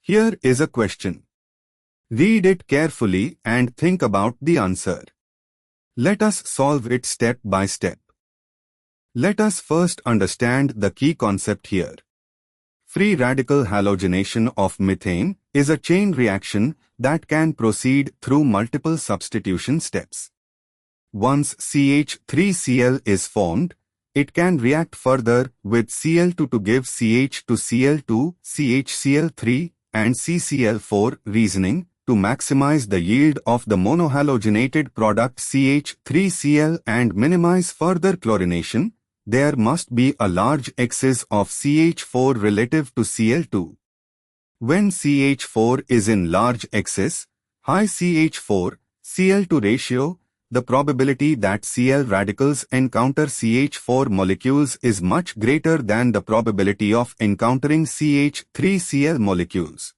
Here is a question. Read it carefully and think about the answer. Let us solve it step by step. Let us first understand the key concept here. Free radical halogenation of methane is a chain reaction that can proceed through multiple substitution steps. Once CH3Cl is formed, it can react further with Cl2 to give CH to Cl2, CHCl3, and CCl4 reasoning to maximize the yield of the monohalogenated product CH3Cl and minimize further chlorination. There must be a large excess of CH4 relative to Cl2. When CH4 is in large excess, high CH4, Cl2 ratio, the probability that Cl radicals encounter CH4 molecules is much greater than the probability of encountering CH3Cl molecules.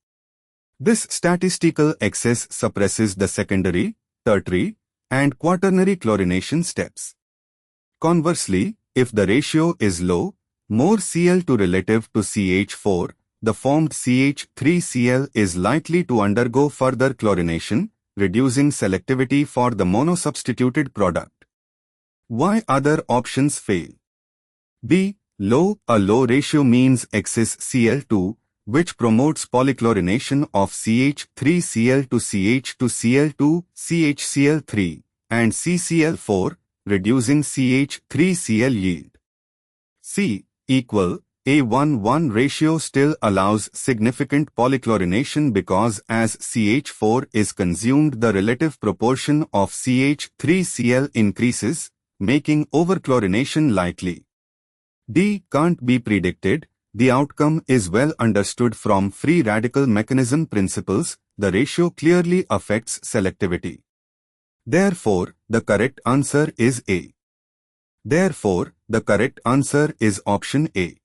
This statistical excess suppresses the secondary, tertiary, and quaternary chlorination steps. Conversely, if the ratio is low, more Cl2 relative to CH4, the formed CH3Cl is likely to undergo further chlorination, reducing selectivity for the monosubstituted product. Why other options fail? B. Low. A low ratio means excess Cl2, which promotes polychlorination of CH3Cl to CH to Cl2, CHCl3, and CCl4, reducing CH3Cl yield. C. Equal. A 1:1 ratio still allows significant polychlorination because as CH4 is consumed, the relative proportion of CH3Cl increases, making overchlorination likely. D. Can't be predicted. The outcome is well understood from free radical mechanism principles. The ratio clearly affects selectivity. Therefore, the correct answer is A. Therefore, the correct answer is option A.